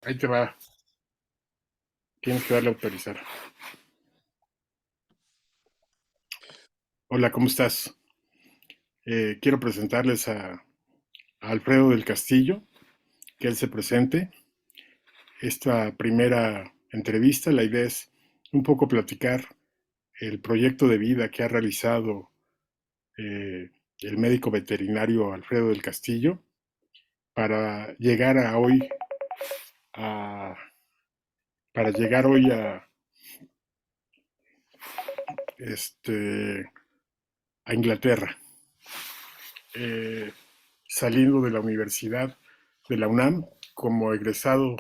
Ahí te va. Tienes que darle a autorizar. Hola, ¿cómo estás? Quiero presentarles a Alfredo del Castillo, que él se presente. Esta primera entrevista, la idea es un poco platicar el proyecto de vida que ha realizado el médico veterinario Alfredo del Castillo para llegar a hoy a, para llegar hoy este, a Inglaterra, eh, saliendo de la universidad de la UNAM como egresado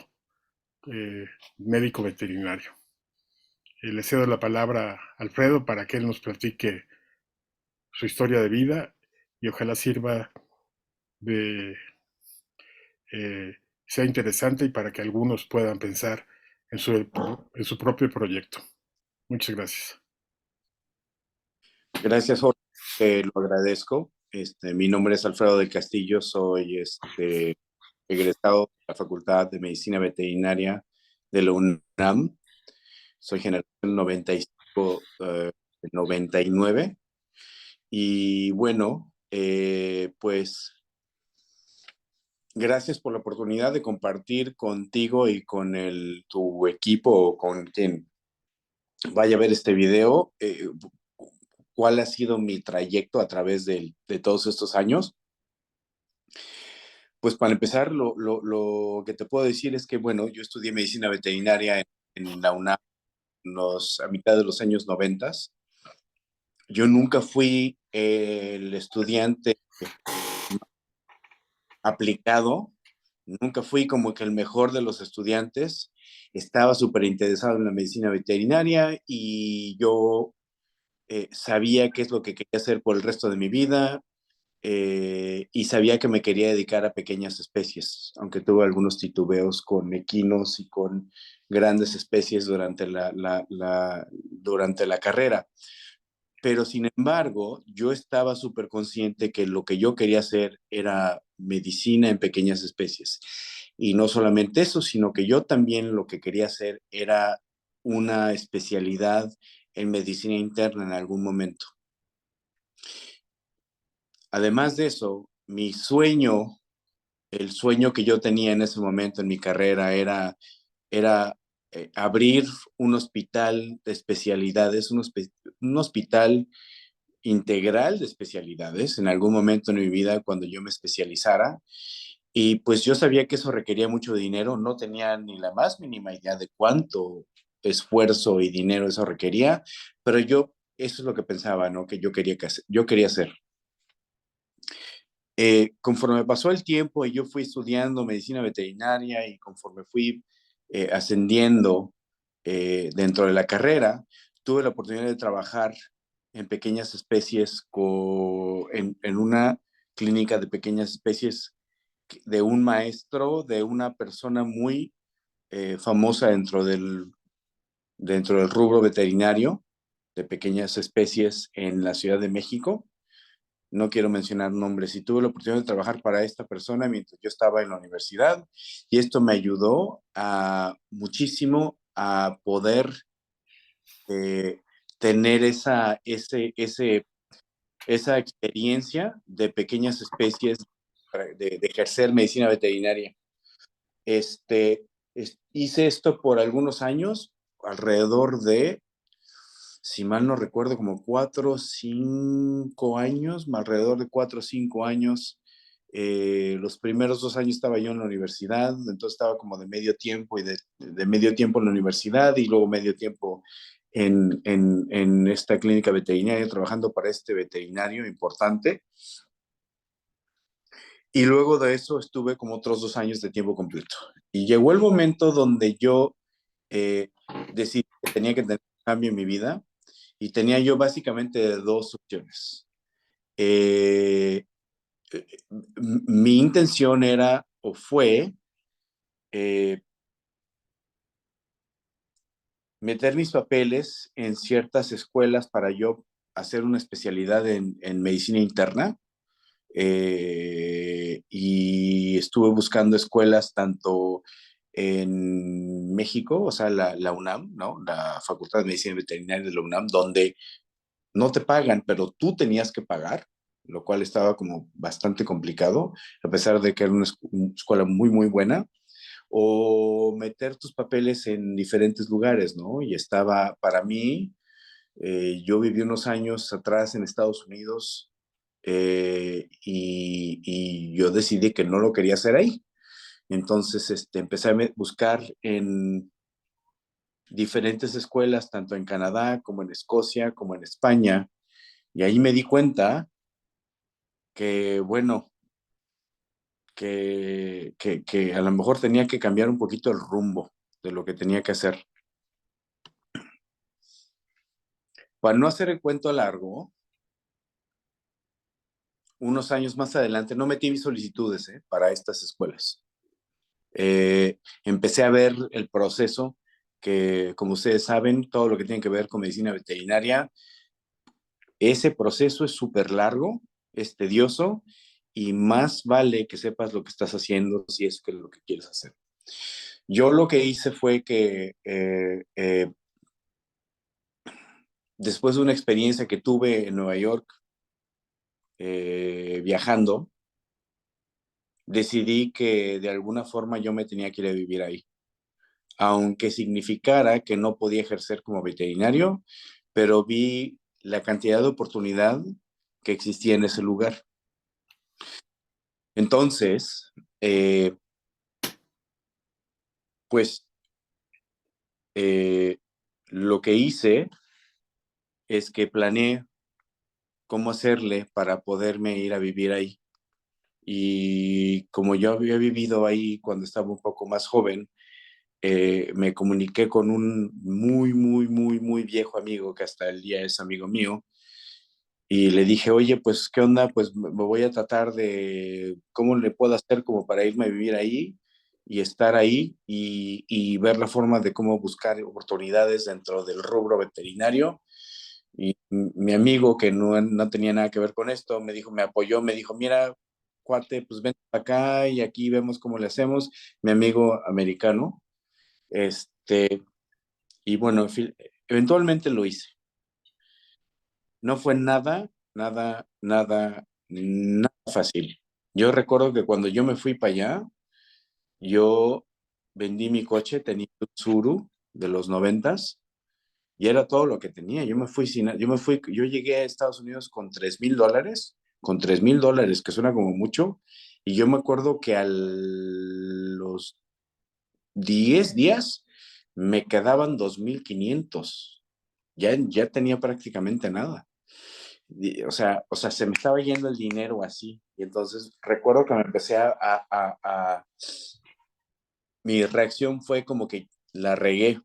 médico veterinario. Le cedo la palabra a Alfredo para que él nos platique su historia de vida y ojalá sirva de sea interesante y para que algunos puedan pensar en su propio proyecto. Muchas gracias. Gracias, Jorge. Lo agradezco. Mi nombre es Alfredo del Castillo, soy egresado de la Facultad de Medicina Veterinaria de la UNAM. Soy generación 95, 99. Y bueno, pues gracias por la oportunidad de compartir contigo y con tu equipo o con quien vaya a ver este video. ¿Cuál ha sido mi trayecto a través de todos estos años? Pues para empezar, lo que te puedo decir es que, bueno, yo estudié medicina veterinaria en la UNAM a mitad de los años 90. Yo nunca fui el estudiante aplicado, nunca fui como que el mejor de los estudiantes. Estaba súper interesado en la medicina veterinaria y yo sabía qué es lo que quería hacer por el resto de mi vida. Y sabía que me quería dedicar a pequeñas especies, aunque tuve algunos titubeos con equinos y con grandes especies durante la carrera. Pero sin embargo, yo estaba súper consciente que lo que yo quería hacer era medicina en pequeñas especies. Y no solamente eso, sino que yo también lo que quería hacer era una especialidad en medicina interna en algún momento. Además de eso, el sueño que yo tenía en ese momento en mi carrera era abrir un hospital de especialidades, un hospital integral de especialidades en algún momento en mi vida cuando yo me especializara. Y pues yo sabía que eso requería mucho dinero, no tenía ni la más mínima idea de cuánto esfuerzo y dinero eso requería, pero eso es lo que pensaba, ¿no? Que yo quería hacer. Conforme pasó el tiempo y yo fui estudiando medicina veterinaria y conforme fui ascendiendo dentro de la carrera, tuve la oportunidad de trabajar en pequeñas especies en una clínica de pequeñas especies de un maestro, de una persona muy famosa dentro del rubro veterinario de pequeñas especies en la Ciudad de México. No quiero mencionar nombres, y tuve la oportunidad de trabajar para esta persona mientras yo estaba en la universidad, y esto me ayudó muchísimo a poder eh, tener esa experiencia de pequeñas especies, de ejercer medicina veterinaria. Hice esto por algunos años, alrededor de, si mal no recuerdo, como 4 o 5 años, alrededor de 4 o 5 años. Los primeros 2 años estaba yo en la universidad, entonces estaba como de medio tiempo y de medio tiempo en la universidad y luego medio tiempo en esta clínica veterinaria trabajando para este veterinario importante. Y luego de eso estuve como otros 2 años de tiempo completo. Y llegó el momento donde yo eh, decidí que tenía que tener un cambio en mi vida y tenía yo básicamente dos opciones. Eh, Mi intención era o fue eh, meter mis papeles en ciertas escuelas para yo hacer una especialidad en medicina interna. Y estuve buscando escuelas tanto en México, o sea, la UNAM, ¿no? La Facultad de Medicina Veterinaria de la UNAM, donde no te pagan, pero tú tenías que pagar, lo cual estaba como bastante complicado, a pesar de que era una escuela muy, muy buena, o meter tus papeles en diferentes lugares, ¿no? Y estaba, para mí, yo viví unos años atrás en Estados Unidos y yo decidí que no lo quería hacer ahí. Entonces, empecé a buscar en diferentes escuelas, tanto en Canadá como en Escocia, como en España, y ahí me di cuenta que, bueno, que a lo mejor tenía que cambiar un poquito el rumbo de lo que tenía que hacer. Para no hacer el cuento largo, unos años más adelante, no metí mis solicitudes para estas escuelas. Empecé a ver el proceso que, como ustedes saben, todo lo que tiene que ver con medicina veterinaria, ese proceso es súper largo, es tedioso y más vale que sepas lo que estás haciendo si es que lo que quieres hacer. Yo lo que hice fue que después de una experiencia que tuve en Nueva York viajando, decidí que de alguna forma yo me tenía que ir a vivir ahí, aunque significara que no podía ejercer como veterinario, pero vi la cantidad de oportunidad que existía en ese lugar. Entonces, pues eh, lo que hice es que planeé cómo hacerle para poderme ir a vivir ahí. Y como yo había vivido ahí cuando estaba un poco más joven, me comuniqué con un muy, muy, muy, muy viejo amigo que hasta el día es amigo mío. Y le dije, oye, pues, ¿qué onda? Pues me voy a tratar de cómo le puedo hacer como para irme a vivir ahí y estar ahí y ver la forma de cómo buscar oportunidades dentro del rubro veterinario. Y mi amigo, que no tenía nada que ver con esto, me dijo, me apoyó, me dijo, mira, cuate, pues ven acá y aquí vemos cómo le hacemos. Mi amigo americano, este, y bueno, eventualmente lo hice. No fue nada, nada, nada, nada fácil. Yo recuerdo que cuando yo me fui para allá, yo vendí mi coche, tenía un Tsuru de los noventas y era todo lo que tenía. Yo llegué a Estados Unidos con $3,000, que suena como mucho, y yo me acuerdo que a los 10 días me quedaban 2,500. Ya tenía prácticamente nada. O sea, se me estaba yendo el dinero así. Y entonces recuerdo que me empecé mi reacción fue como que la regué.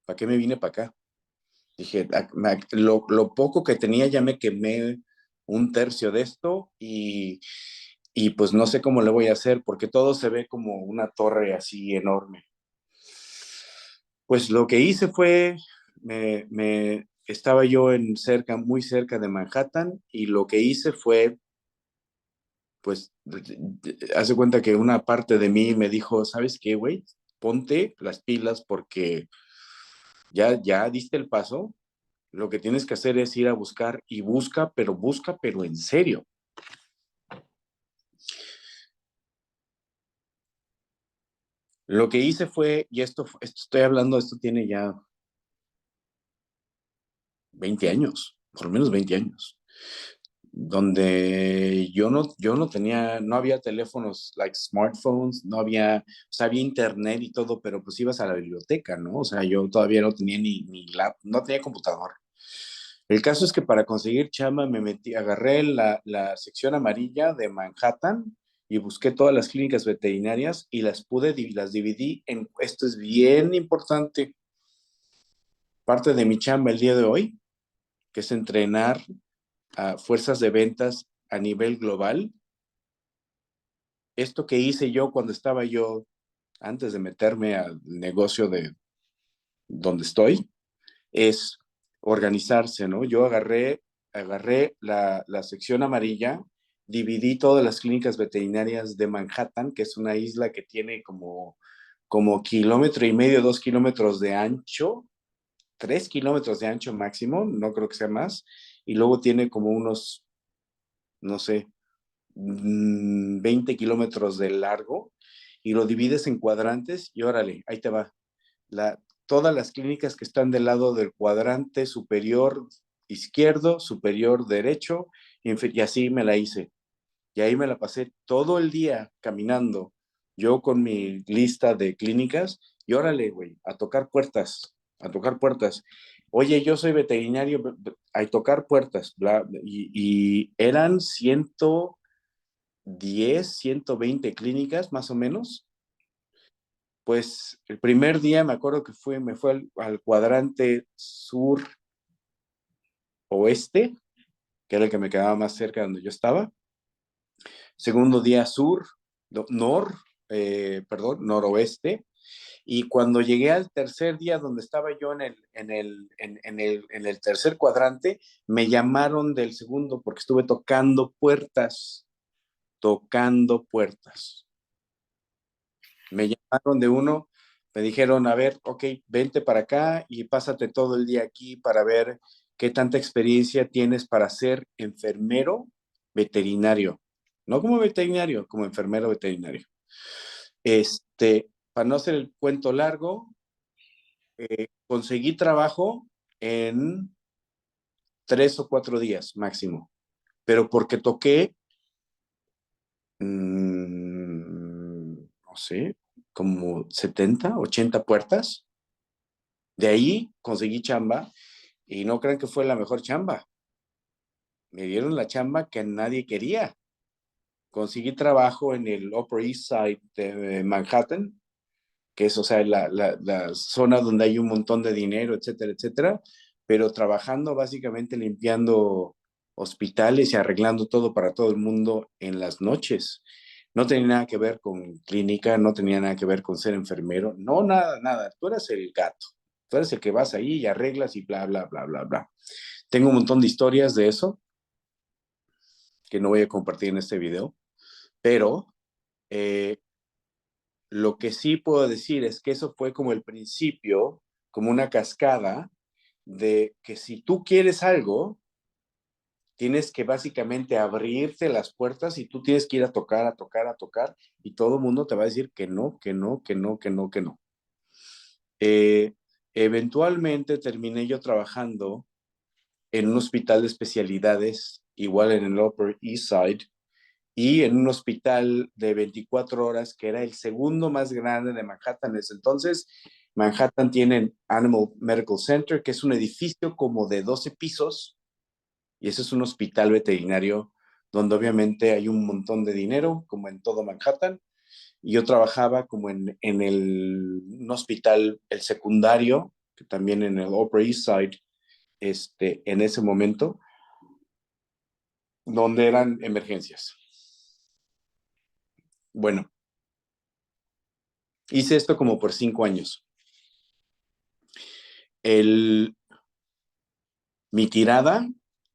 ¿Para qué me vine para acá? Dije, lo poco que tenía ya me quemé un tercio de esto y pues no sé cómo le voy a hacer porque todo se ve como una torre así enorme. Pues lo que hice fue, estaba yo muy cerca de Manhattan y lo que hice fue pues hace cuenta que una parte de mí me dijo, ¿sabes qué, güey? Ponte las pilas porque ya diste el paso. Lo que tienes que hacer es ir a buscar y busca, pero en serio. Lo que hice fue, y esto estoy hablando, esto tiene ya 20 años, por lo menos 20 años, donde yo no tenía, no había teléfonos like smartphones, no había, o sea, había internet y todo, pero pues ibas a la biblioteca, ¿no? O sea, yo todavía no tenía ni no tenía computador. El caso es que para conseguir chamba me metí, agarré la sección amarilla de Manhattan y busqué todas las clínicas veterinarias y las dividí en, esto es bien importante, parte de mi chamba el día de hoy, que es entrenar a fuerzas de ventas a nivel global. Esto que hice yo cuando estaba yo, antes de meterme al negocio de donde estoy, es organizarse, ¿no? Yo agarré la sección amarilla, dividí todas las clínicas veterinarias de Manhattan, que es una isla que tiene como como kilómetro y medio, 2 kilómetros de ancho, 3 kilómetros de ancho máximo, no creo que sea más, y luego tiene como unos, no sé, 20 kilómetros de largo, y lo divides en cuadrantes y órale, ahí te va. Todas las clínicas que están del lado del cuadrante superior izquierdo, superior derecho, y así me la hice. Y ahí me la pasé todo el día caminando, yo con mi lista de clínicas, y órale, güey, a tocar puertas, a tocar puertas. Oye, yo soy veterinario, a tocar puertas, bla, y eran 120 clínicas más o menos. Pues el primer día me acuerdo que me fue al cuadrante sur oeste, que era el que me quedaba más cerca de donde yo estaba. Segundo día sur, perdón, noroeste. Y cuando llegué al tercer día donde estaba yo en el tercer cuadrante, me llamaron del segundo porque estuve tocando puertas, tocando puertas. Me llamaron de uno, me dijeron, a ver, ok, vente para acá y pásate todo el día aquí para ver qué tanta experiencia tienes para ser enfermero veterinario. No como veterinario, como enfermero veterinario. Para no hacer el cuento largo, conseguí trabajo en 3 o 4 días máximo, pero porque toqué, no sé, como 70, 80 puertas. De ahí conseguí chamba y no crean que fue la mejor chamba. Me dieron la chamba que nadie quería. Conseguí trabajo en el Upper East Side de Manhattan, que es, o sea, la zona donde hay un montón de dinero, etcétera, etcétera, pero trabajando básicamente limpiando hospitales y arreglando todo para todo el mundo en las noches. No tenía nada que ver con clínica, no tenía nada que ver con ser enfermero, no, nada, nada. Tú eras el gato, tú eres el que vas ahí y arreglas y bla, bla, bla, bla, bla. Tengo un montón de historias de eso que no voy a compartir en este video, pero eh, lo que sí puedo decir es que eso fue como el principio, como una cascada de que si tú quieres algo, tienes que básicamente abrirte las puertas y tú tienes que ir a tocar, a tocar, a tocar, y todo el mundo te va a decir que no, que no, que no, que no, que no. Eh, Eventualmente terminé yo trabajando en un hospital de especialidades, igual en el Upper East Side, y en un hospital de 24 horas, que era el segundo más grande de Manhattan en ese entonces. Manhattan tiene Animal Medical Center, que es un edificio como de 12 pisos, y ese es un hospital veterinario donde obviamente hay un montón de dinero, como en todo Manhattan. Y yo trabajaba como en un hospital, el secundario, que también en el Upper East Side, en ese momento, donde eran emergencias. Bueno, hice esto como por 5 años. El, Mi tirada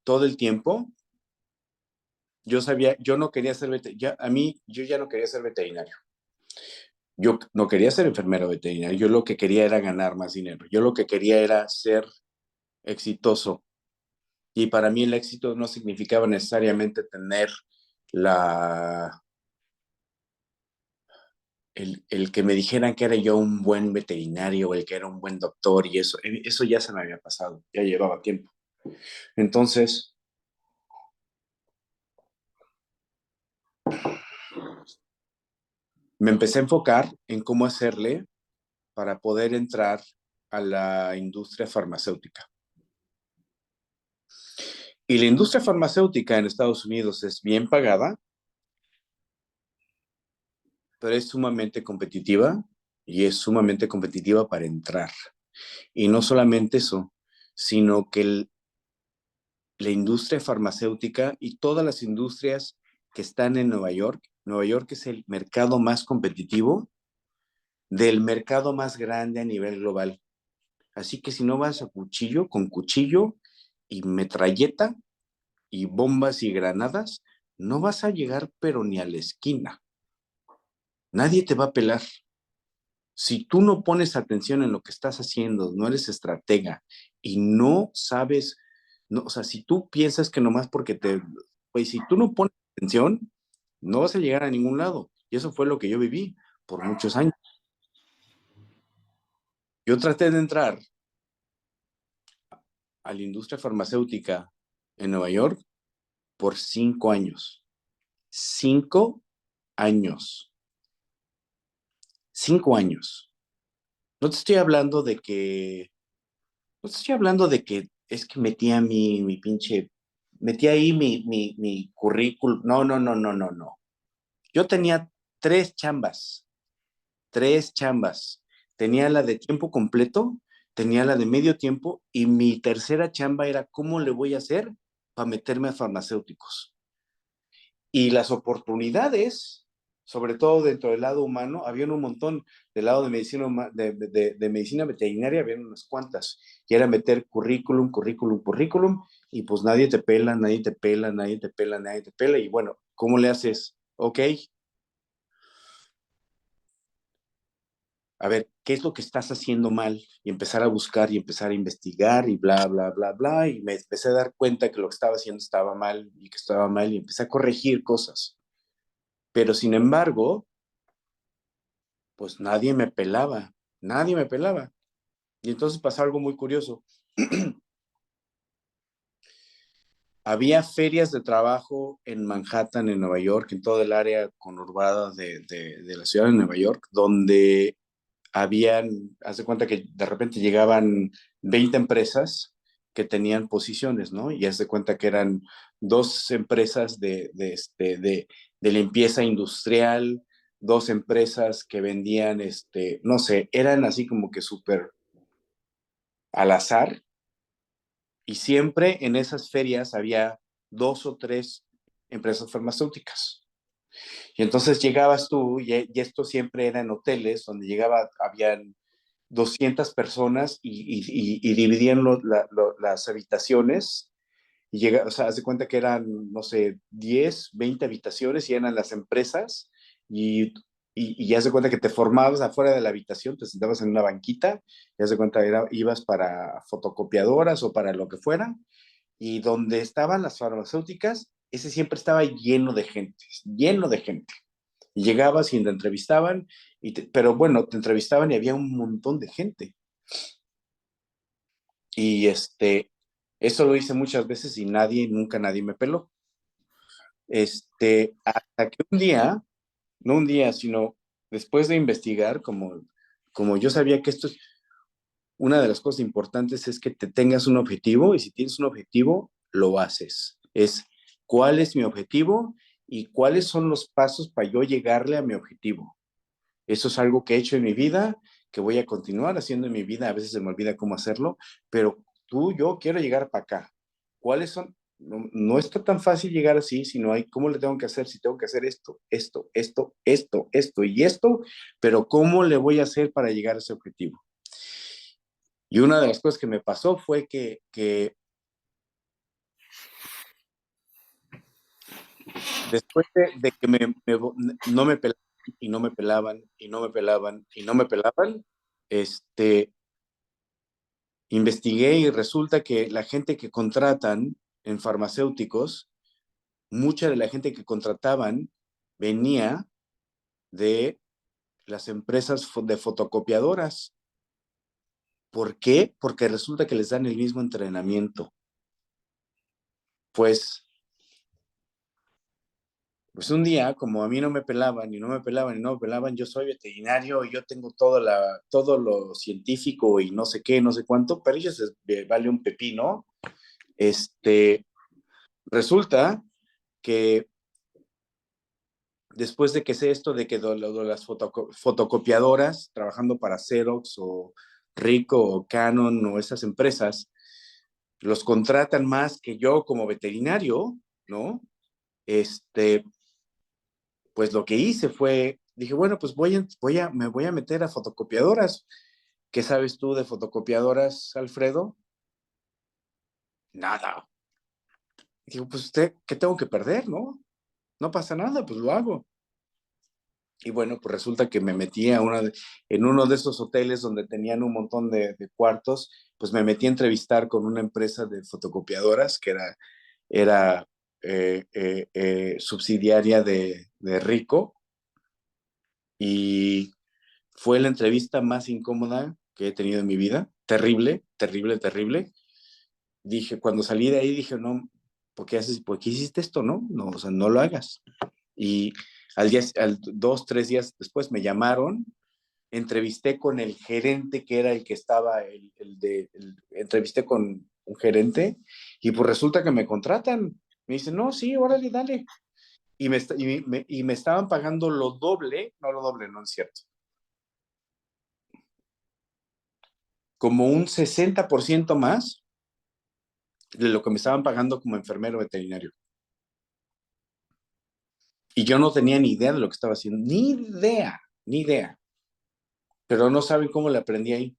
todo el tiempo, yo sabía, yo no quería ser veterinario, yo ya no quería ser veterinario. Yo no quería ser enfermero veterinario, yo lo que quería era ganar más dinero, yo lo que quería era ser exitoso. Y para mí el éxito no significaba necesariamente tener la, el que me dijeran que era yo un buen veterinario o el que era un buen doctor, y eso ya se me había pasado, ya llevaba tiempo. Entonces, me empecé a enfocar en cómo hacerle para poder entrar a la industria farmacéutica. Y la industria farmacéutica en Estados Unidos es bien pagada, pero es sumamente competitiva, y es sumamente competitiva para entrar. Y no solamente eso, sino que la industria farmacéutica y todas las industrias que están en Nueva York es el mercado más competitivo del mercado más grande a nivel global. Así que si no vas a cuchillo, con cuchillo y metralleta y bombas y granadas, no vas a llegar pero ni a la esquina. Nadie te va a pelar. Si tú no pones atención en lo que estás haciendo, no eres estratega y no sabes, no, o sea, si tú piensas que nomás porque pues si tú no pones atención, no vas a llegar a ningún lado. Y eso fue lo que yo viví por muchos años. Yo traté de entrar a la industria farmacéutica en Nueva York por 5 años. 5 años. 5 años. No te estoy hablando de que, no te estoy hablando de que es que metía mi pinche, metí ahí mi currículum. No, no, no, no, no, no. Yo tenía tres chambas, tres chambas. Tenía la de tiempo completo, tenía la de medio tiempo y mi tercera chamba era cómo le voy a hacer para meterme a farmacéuticos. Y las oportunidades, sobre todo dentro del lado humano, habían un montón. Del lado de medicina, de medicina veterinaria, habían unas cuantas. Y era meter currículum, currículum, currículum, y pues nadie te pela, nadie te pela, nadie te pela, nadie te pela. Y bueno, ¿cómo le haces? Ok, a ver, ¿qué es lo que estás haciendo mal? Y empezar a buscar y empezar a investigar y bla, bla, bla, bla. Y me empecé a dar cuenta que lo que estaba haciendo estaba mal y que estaba mal y empecé a corregir cosas. Pero sin embargo, pues nadie me pelaba. Y entonces pasó algo muy curioso. Había ferias de trabajo en Manhattan, en Nueva York, en todo el área conurbada de la ciudad de Nueva York, donde haz de cuenta que de repente llegaban 20 empresas que tenían posiciones, ¿no? Y haz de cuenta que eran dos empresas de limpieza industrial, dos empresas que vendían, no sé, eran así como que súper al azar, y siempre en esas ferias había dos o tres empresas farmacéuticas. Y entonces llegabas tú, y esto siempre era en hoteles, donde habían 200 personas y dividían las habitaciones. O sea, haz de cuenta que eran, no sé, 10 20 habitaciones y eran las empresas. Y haz de cuenta que te formabas afuera de la habitación, te sentabas en una banquita, y haz de cuenta ibas para fotocopiadoras o para lo que fuera, y donde estaban las farmacéuticas, ese siempre estaba lleno de gente, lleno de gente. Y llegabas y te entrevistaban, pero bueno, te entrevistaban y había un montón de gente. Y eso lo hice muchas veces y nunca nadie me peló. Hasta que un día, no un día, sino después de investigar, como yo sabía que esto es una de las cosas importantes, es que te tengas un objetivo, y si tienes un objetivo, lo haces. Es cuál es mi objetivo y cuáles son los pasos para yo llegarle a mi objetivo. Eso es algo que he hecho en mi vida, que voy a continuar haciendo en mi vida. A veces se me olvida cómo hacerlo, pero yo quiero llegar para acá. ¿Cuáles son? No, no está tan fácil llegar así, sino hay cómo le tengo que hacer, si tengo que hacer esto, esto, esto, esto, esto y esto, pero ¿cómo le voy a hacer para llegar a ese objetivo? Y una de las cosas que me pasó fue que después de que no me pelaban y no me pelaban y no me pelaban y no me pelaban, este, investigué y resulta que la gente que contratan en farmacéuticos, mucha de la gente que contrataban venía de las empresas de fotocopiadoras. ¿Por qué? Porque resulta que les dan el mismo entrenamiento. Pues, pues un día, como a mí no me pelaban y no me pelaban y no me pelaban, yo soy veterinario y yo tengo todo lo científico y no sé qué, no sé cuánto, pero ellos vale un pepino. Resulta que después de que sé esto de que las fotocopiadoras, trabajando para Xerox o Ricoh o Canon o esas empresas, los contratan más que yo como veterinario, ¿no? Este, pues lo que hice fue, dije, bueno, pues me voy a meter a fotocopiadoras. ¿Qué sabes tú de fotocopiadoras, Alfredo? Nada. Digo, pues usted, ¿qué tengo que perder, no? No pasa nada, pues lo hago. Y bueno, pues resulta que me metí en uno de esos hoteles donde tenían un montón de cuartos, pues me metí a entrevistar con una empresa de fotocopiadoras que era subsidiaria de Rico, y fue la entrevista más incómoda que he tenido en mi vida. Terrible, terrible, terrible. Dije, cuando salí de ahí, dije, no, ¿por qué hiciste esto? No, no, o sea, no lo hagas. Y dos, 3 días después me llamaron, entrevisté con el gerente que era el que estaba, entrevisté con un gerente y pues resulta que me contratan. Me dicen, no, sí, órale, dale. Y me estaban pagando lo doble, no lo doble, no es cierto, como un 60% más de lo que me estaban pagando como enfermero veterinario. Y yo no tenía ni idea de lo que estaba haciendo, ni idea, ni idea. Pero no saben cómo le aprendí ahí.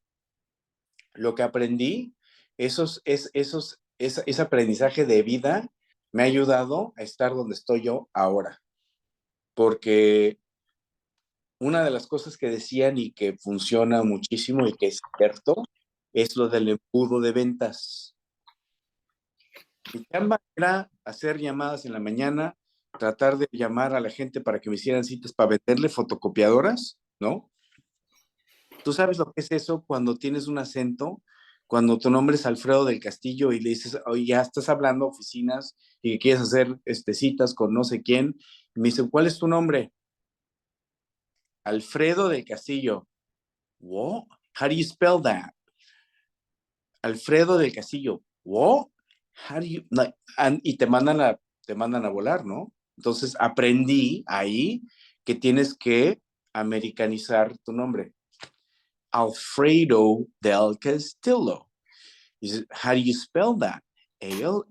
Lo que aprendí, ese aprendizaje de vida me ha ayudado a estar donde estoy yo ahora. Porque una de las cosas que decían y que funciona muchísimo y que es cierto es lo del embudo de ventas. Mi chamba era hacer llamadas en la mañana, tratar de llamar a la gente para que me hicieran citas para venderle fotocopiadoras, ¿no? ¿Tú sabes lo que es eso cuando tienes un acento? Cuando tu nombre es Alfredo del Castillo y le dices, oye, ya estás hablando oficinas y que quieres hacer citas con no sé quién. Y me dicen, ¿cuál es tu nombre? Alfredo del Castillo. What? How do you spell that? Alfredo del Castillo. What? How do you, like, y te mandan a volar, ¿no? Entonces aprendí ahí que tienes que americanizar tu nombre. Alfredo del Castillo. He said, how do you spell that? Alfredo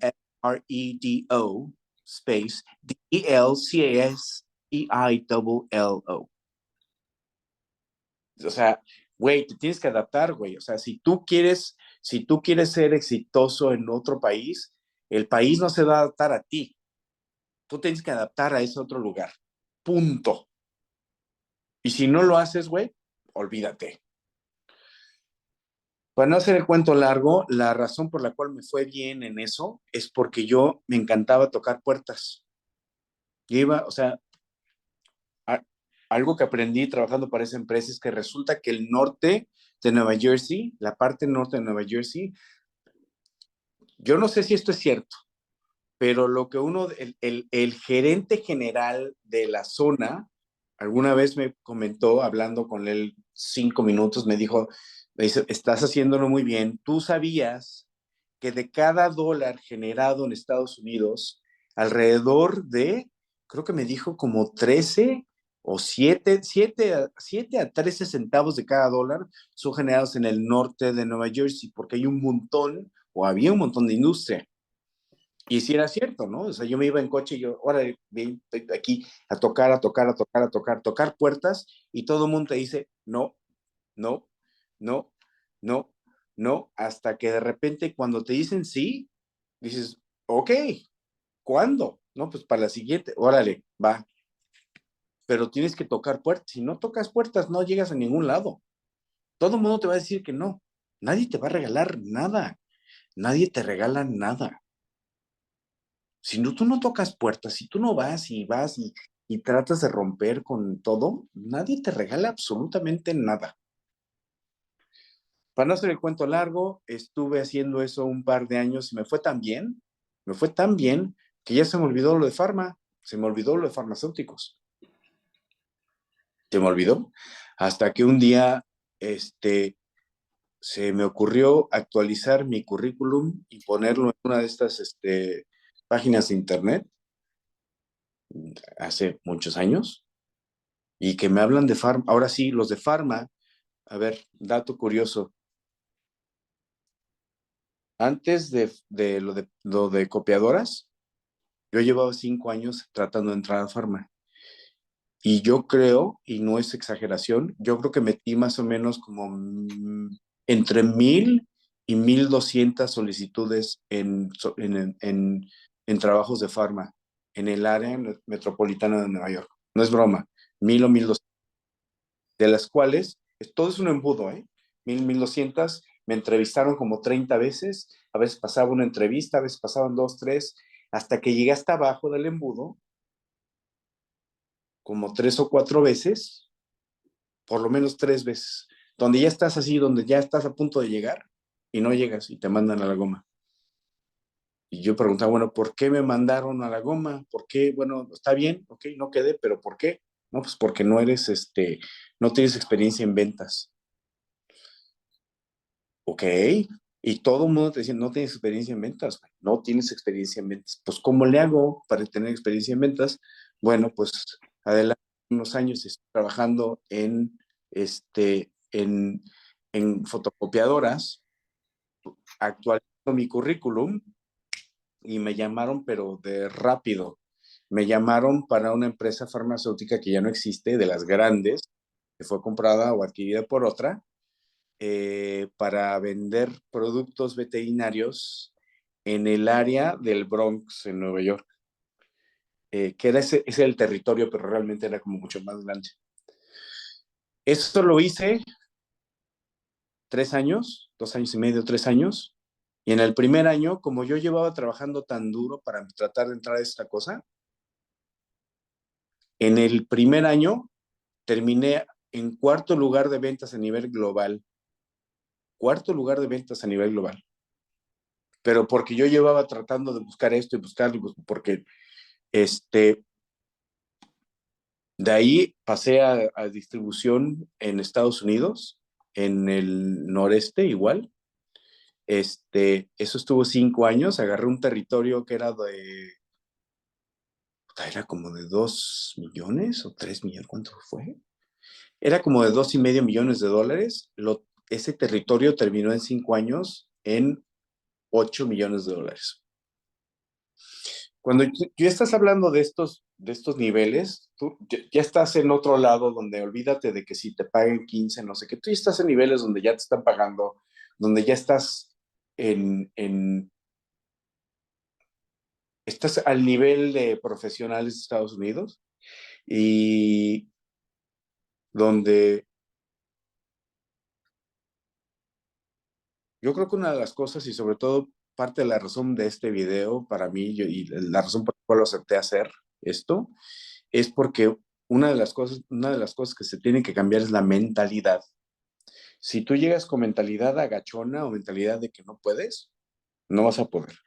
space DELCASEILLO. O sea, güey, te tienes que adaptar, güey. O sea, si tú quieres ser exitoso en otro país, el país no se va a adaptar a ti. Tú tienes que adaptar a ese otro lugar. Punto. Y si no lo haces, güey, olvídate. Para no hacer el cuento largo, la razón por la cual me fue bien en eso es porque yo me encantaba tocar puertas. Yo iba, o sea, a- algo que aprendí trabajando para esa empresa es que resulta que el norte de Nueva Jersey, la parte norte de Nueva Jersey, yo no sé si esto es cierto, pero lo que el gerente general de la zona, alguna vez me comentó, hablando con él 5 minutos, me dice, estás haciéndolo muy bien. ¿Tú sabías que de cada dólar generado en Estados Unidos, alrededor de, creo que me dijo como 13 o 7 a 13 centavos de cada dólar son generados en el norte de Nueva Jersey, porque hay un montón, o había un montón de industria? Y si era cierto, ¿no? O sea, yo me iba en coche y yo, ahora ven aquí a tocar, a tocar, a tocar, a tocar, tocar puertas, y todo el mundo te dice, no, no, no, no, no, hasta que de repente cuando te dicen sí, dices, ok, ¿cuándo? No, pues para la siguiente, órale, va. Pero tienes que tocar puertas. Si no tocas puertas, no llegas a ningún lado. Todo el mundo te va a decir que no. Nadie te va a regalar nada. Nadie te regala nada. Si no, tú no tocas puertas, si tú no vas y tratas de romper con todo, nadie te regala absolutamente nada. Para no hacer el cuento largo, estuve haciendo eso un par de años y me fue tan bien que ya se me olvidó lo de farma, se me olvidó lo de farmacéuticos, se me olvidó. Hasta que un día, se me ocurrió actualizar mi currículum y ponerlo en una de estas, páginas de internet hace muchos años, y que me hablan de farma. Ahora sí, los de farma, a ver, dato curioso. Antes de lo de copiadoras, yo llevaba 5 años tratando de entrar a farma. Y yo creo, y no es exageración, yo creo que metí más o menos como entre 1,000 y 1,200 solicitudes en trabajos de farma en el área metropolitana de Nueva York. No es broma, 1,000 o 1,200. de las cuales todo es un embudo, ¿eh? 1200, me entrevistaron como 30 veces, a veces pasaba una entrevista, a veces pasaban dos, tres, hasta que llegué hasta abajo del embudo, como tres o cuatro veces, por lo menos tres veces, donde ya estás así, donde ya estás a punto de llegar y no llegas y te mandan a la goma. Y yo preguntaba, bueno, ¿por qué me mandaron a la goma? ¿Por qué? Bueno, está bien, ok, no quedé, pero ¿por qué? No, pues porque no eres, no tienes experiencia en ventas. Ok, y todo el mundo te dice, no tienes experiencia en ventas, güey. No tienes experiencia en ventas. Pues, ¿cómo le hago para tener experiencia en ventas? Bueno, pues, adelante, unos años estoy trabajando este, en, en fotocopiadoras, actualizando mi currículum, y me llamaron, pero de rápido. Me llamaron para una empresa farmacéutica que ya no existe, de las grandes, que fue comprada o adquirida por otra, para vender productos veterinarios en el área del Bronx, en Nueva York, que era ese el territorio, pero realmente era como mucho más grande. Esto lo hice 3 años, 2 años y medio, 3 años, y en el primer año, como yo llevaba trabajando tan duro para tratar de entrar a esta cosa, en el primer año terminé en cuarto lugar de ventas a nivel global. Cuarto lugar de ventas a nivel global. Pero porque yo llevaba tratando de buscar esto y buscarlo, porque de ahí pasé a distribución en Estados Unidos, en el noreste igual. Eso estuvo 5 años, agarré un territorio que era como de 2 millones o 3 millones, ¿cuánto fue? Era como de $2.5 millones. Ese territorio terminó en 5 años en $8 millones. Cuando tú estás hablando de estos niveles, tú ya estás en otro lado donde olvídate de que si te paguen 15, no sé qué, tú ya estás en niveles donde ya te están pagando, donde ya estás al nivel de profesionales de Estados Unidos, y donde yo creo que una de las cosas, y sobre todo parte de la razón de este video para mí, y la razón por la cual lo acepté hacer esto, es porque una de las cosas que se tiene que cambiar es la mentalidad. Si tú llegas con mentalidad agachona o mentalidad de que no puedes, no vas a poder.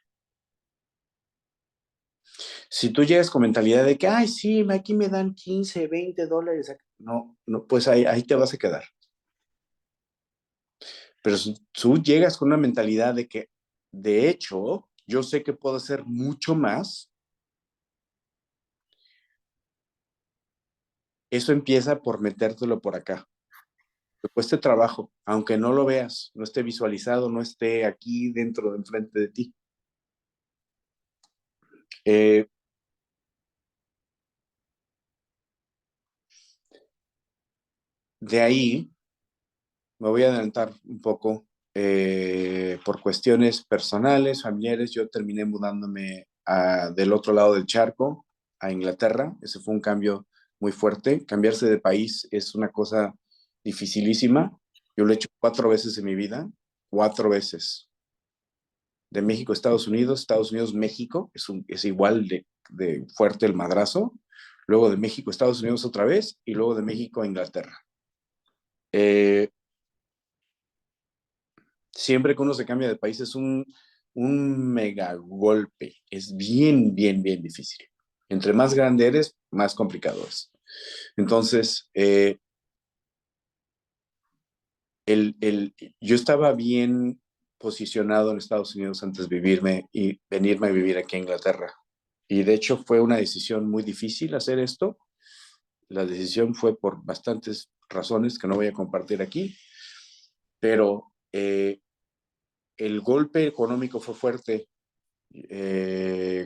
Si tú llegas con mentalidad de que, ay, sí, aquí me dan 15, $20, no, no, pues ahí te vas a quedar. Pero si tú llegas con una mentalidad de que, de hecho, yo sé que puedo hacer mucho más, eso empieza por metértelo por acá. Te cueste trabajo, aunque no lo veas, no esté visualizado, no esté aquí dentro, enfrente de ti. Eh, de ahí me voy a adelantar un poco. Por cuestiones personales, familiares, yo terminé mudándome del otro lado del charco, a Inglaterra. Ese fue un cambio muy fuerte. Cambiarse de país es una cosa dificilísima. Yo lo he hecho 4 veces en mi vida, 4 veces. De México a Estados Unidos, México, es igual de fuerte el madrazo. Luego de México a Estados Unidos otra vez, y luego de México a Inglaterra. Eh, Siempre que uno se cambia de país es un mega golpe. Es bien, bien, bien difícil. Entre más grande eres, más complicado es. Entonces, yo estaba bien posicionado en Estados Unidos antes de vivirme y venirme a vivir aquí a Inglaterra. Y de hecho fue una decisión muy difícil hacer esto. La decisión fue por bastantes razones que no voy a compartir aquí, pero el golpe económico fue fuerte.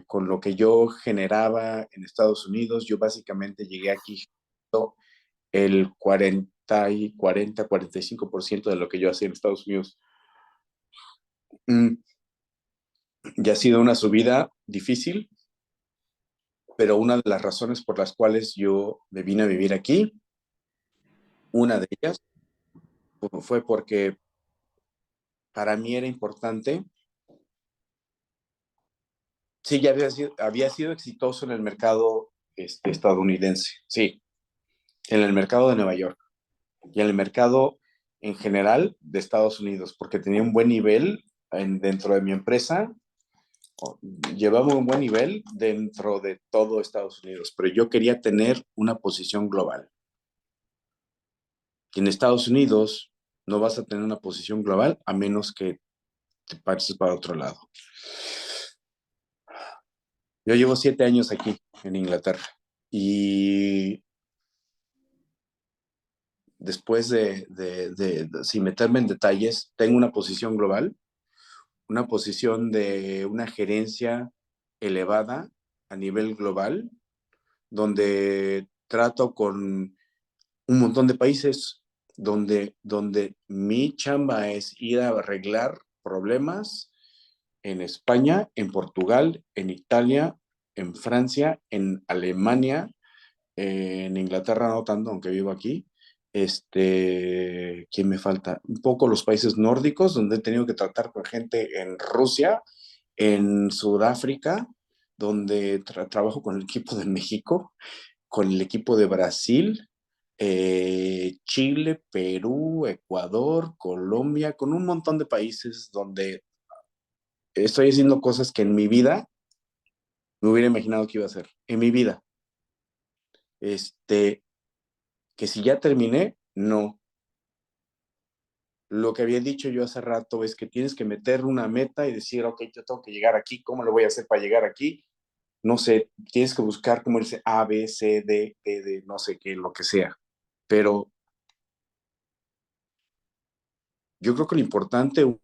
Con lo que yo generaba en Estados Unidos, yo básicamente llegué aquí el 45% de lo que yo hacía en Estados Unidos. Mm, Ya ha sido una subida difícil, pero una de las razones por las cuales yo me vine a vivir aquí Una de ellas fue porque para mí era importante. Sí, ya había sido exitoso en el mercado estadounidense, sí, en el mercado de Nueva York y en el mercado en general de Estados Unidos, porque tenía un buen nivel dentro de mi empresa, llevaba un buen nivel dentro de todo Estados Unidos, pero yo quería tener una posición global. Y en Estados Unidos no vas a tener una posición global a menos que te pases para otro lado. Yo llevo 7 años aquí en Inglaterra y después sin meterme en detalles, tengo una posición global, una posición de una gerencia elevada a nivel global, donde trato con un montón de países, donde mi chamba es ir a arreglar problemas en España, en Portugal, en Italia, en Francia, en Alemania, en Inglaterra no tanto, aunque vivo aquí. ¿Quién me falta? Un poco los países nórdicos, donde he tenido que tratar con gente en Rusia, en Sudáfrica, donde trabajo con el equipo de México, con el equipo de Brasil, Chile, Perú, Ecuador, Colombia, con un montón de países donde estoy haciendo cosas que en mi vida me hubiera imaginado que iba a hacer. En mi vida. Este, que si ya terminé, no. Lo que había dicho yo hace rato es que tienes que meter una meta y decir, ok, yo tengo que llegar aquí, ¿cómo lo voy a hacer para llegar aquí? No sé, tienes que buscar como dice A, B, C, D, E, D, no sé qué, lo que sea. Pero yo creo que lo importante